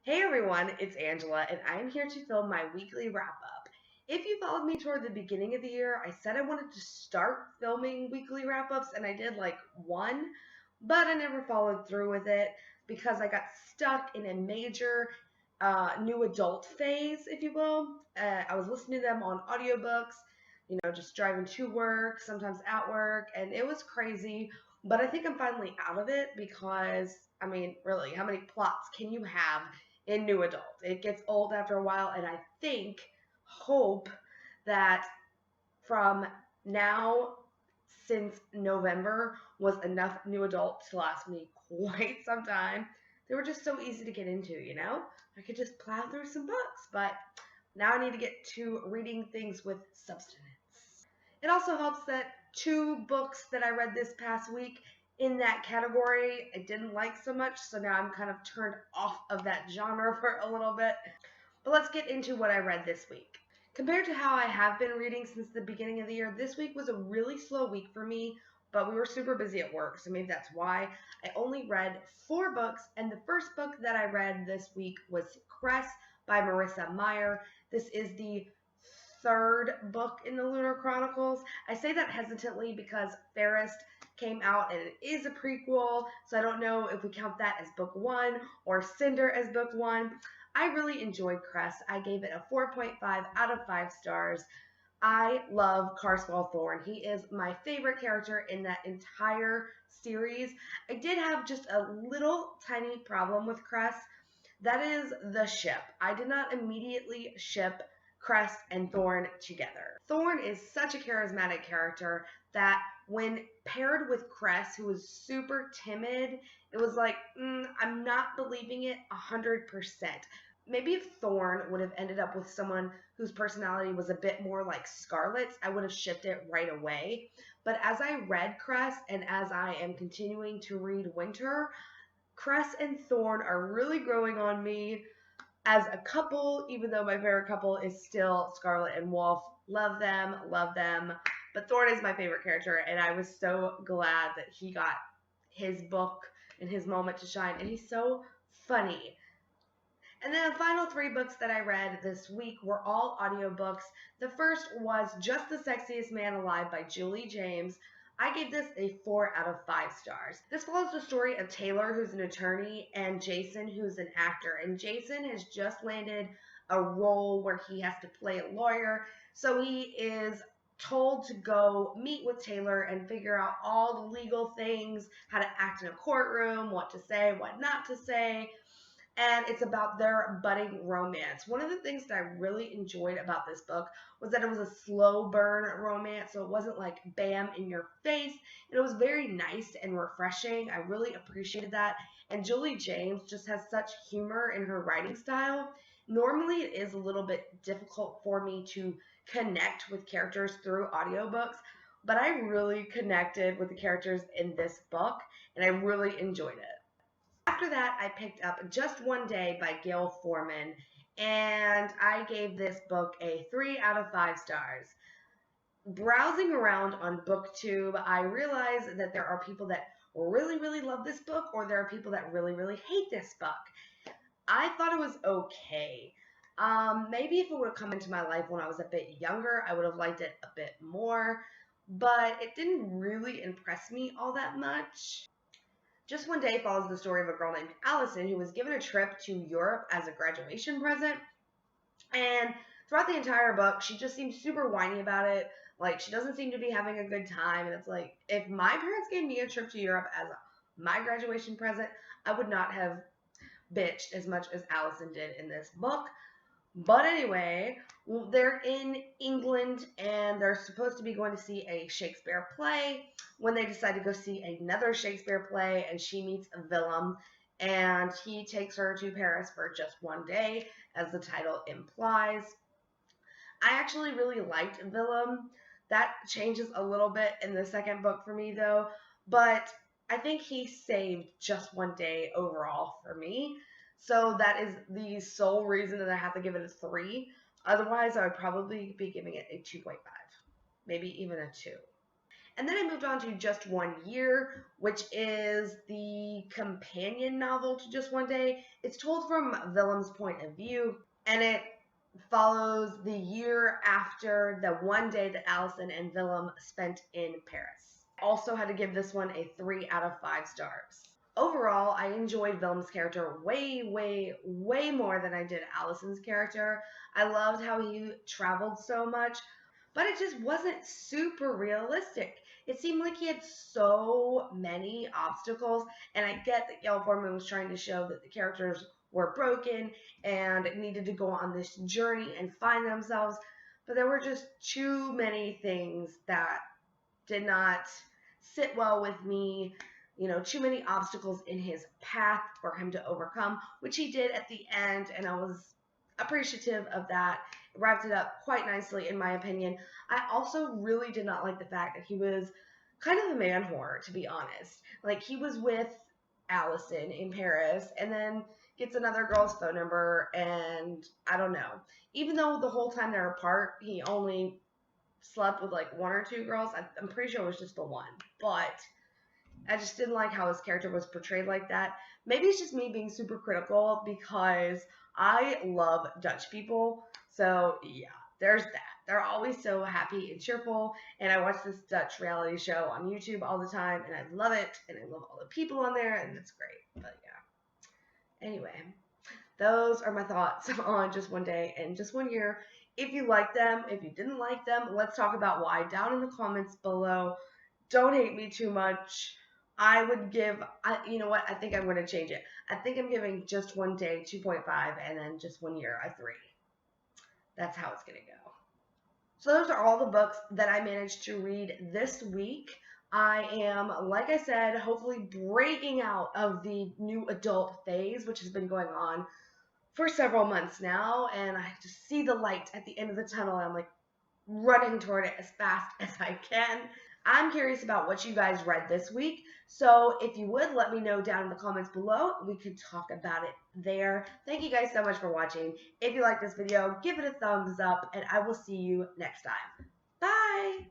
Hey everyone, it's Angela, and I'm here to film my weekly wrap up. If you followed me toward the beginning of the year, I said I wanted to start filming weekly wrap ups, and I did like one, but I never followed through with it because I got stuck in a major new adult phase, if you will. I was listening to them on audiobooks, just driving to work, sometimes at work, and it was crazy. But I think I'm finally out of it because, really, how many plots can you have in new adult? It gets old after a while, and I hope that from now since November was enough new adult to last me quite some time. They were just so easy to get into. I could just plow through some books, but now I need to get to reading things with substance. It also helps that two books that I read this past week in that category I didn't like so much, so now I'm kind of turned off of that genre for a little bit. But let's get into what I read this week. Compared to how I have been reading since the beginning of the year, this week was a really slow week for me, but we were super busy at work, so maybe that's why. I only read 4 books, and the first book that I read this week was Cress by Marissa Meyer. This is the third book in the Lunar Chronicles. I say that hesitantly because Fairest came out and it is a prequel, so I don't know if we count that as book 1 or Cinder as book 1. I really enjoyed Cress. I gave it a 4.5 out of 5 stars. I love Carswell Thorne. He is my favorite character in that entire series. I did have just a little tiny problem with Cress. That is the ship. I did not immediately ship Cress and Thorne together. Thorne is such a charismatic character that when paired with Cress, who was super timid, it was like, I'm not believing it 100%. Maybe if Thorne would have ended up with someone whose personality was a bit more like Scarlett's, I would have shipped it right away. But as I read Cress and as I am continuing to read Winter, Cress and Thorne are really growing on me as a couple, even though my favorite couple is still Scarlett and Wolf. Love them, love them. But Thorne is my favorite character, and I was so glad that he got his book and his moment to shine. And he's so funny. And then the final 3 books that I read this week were all audiobooks. The first was Just the Sexiest Man Alive by Julie James. I gave this a 4 out of 5 stars. This follows the story of Taylor, who's an attorney, and Jason, who's an actor. And Jason has just landed a role where he has to play a lawyer. So he is told to go meet with Taylor and figure out all the legal things, how to act in a courtroom, what to say, what not to say. And it's about their budding romance. One of the things that I really enjoyed about this book was that it was a slow burn romance, so it wasn't like bam in your face. And it was very nice and refreshing. I really appreciated that. And Julie James just has such humor in her writing style. Normally it is a little bit difficult for me to connect with characters through audiobooks, but I really connected with the characters in this book, and I really enjoyed it. After that, I picked up Just One Day by Gail Forman, and I gave this book a 3 out of 5 stars. Browsing around on BookTube, I realized that there are people that really, really love this book, or there are people that really, really hate this book. I thought it was okay. Maybe if it would have come into my life when I was a bit younger, I would have liked it a bit more, but it didn't really impress me all that much. Just One Day follows the story of a girl named Allison who was given a trip to Europe as a graduation present. And throughout the entire book, she just seems super whiny about it. Like, she doesn't seem to be having a good time. And it's like, if my parents gave me a trip to Europe as my graduation present, I would not have bitched as much as Allison did in this book. But anyway, they're in England and they're supposed to be going to see a Shakespeare play when they decide to go see another Shakespeare play, and she meets Willem, and he takes her to Paris for just one day, as the title implies. I actually really liked Willem. That changes a little bit in the second book for me, though, but I think he saved Just One Day overall for me. So that is the sole reason that I have to give it a 3. Otherwise, I would probably be giving it a 2.5, maybe even a 2. And then I moved on to Just One Year, which is the companion novel to Just One Day. It's told from Willem's point of view, and it follows the year after the one day that Allison and Willem spent in Paris. Also had to give this one a 3 out of 5 stars. Overall, I enjoyed Willem's character way more than I did Allison's character. I loved how he traveled so much, but it just wasn't super realistic. It seemed like he had so many obstacles, and I get that Gail Forman was trying to show that the characters were broken and needed to go on this journey and find themselves, but there were just too many things that did not sit well with me. You know, too many obstacles in his path for him to overcome, which he did at the end, and I was appreciative of that. It wrapped it up quite nicely, in my opinion. I also really did not like the fact that he was kind of a man whore, to be honest. Like, he was with Allison in Paris, and then gets another girl's phone number, and I don't know. Even though the whole time they're apart, he only slept with like 1 or 2 girls. I'm pretty sure it was just the one, but I just didn't like how his character was portrayed like that. Maybe it's just me being super critical because I love Dutch people. So yeah, there's that. They're always so happy and cheerful, and I watch this Dutch reality show on YouTube all the time, and I love it, and I love all the people on there, and it's great. But yeah. Anyway, those are my thoughts on Just One Day and Just One Year. If you like them, if you didn't like them, let's talk about why down in the comments below. Don't hate me too much. I would give, you know what, I think I'm going to change it. I think I'm giving Just One Day 2.5 and then Just One Year a 3. That's how it's going to go. So those are all the books that I managed to read this week. I am, like I said, hopefully breaking out of the new adult phase, which has been going on for several months now, and I just see the light at the end of the tunnel, and I'm like running toward it as fast as I can. I'm curious about what you guys read this week, so if you would, let me know down in the comments below. We could talk about it there. Thank you guys so much for watching. If you like this video, give it a thumbs up, and I will see you next time. Bye!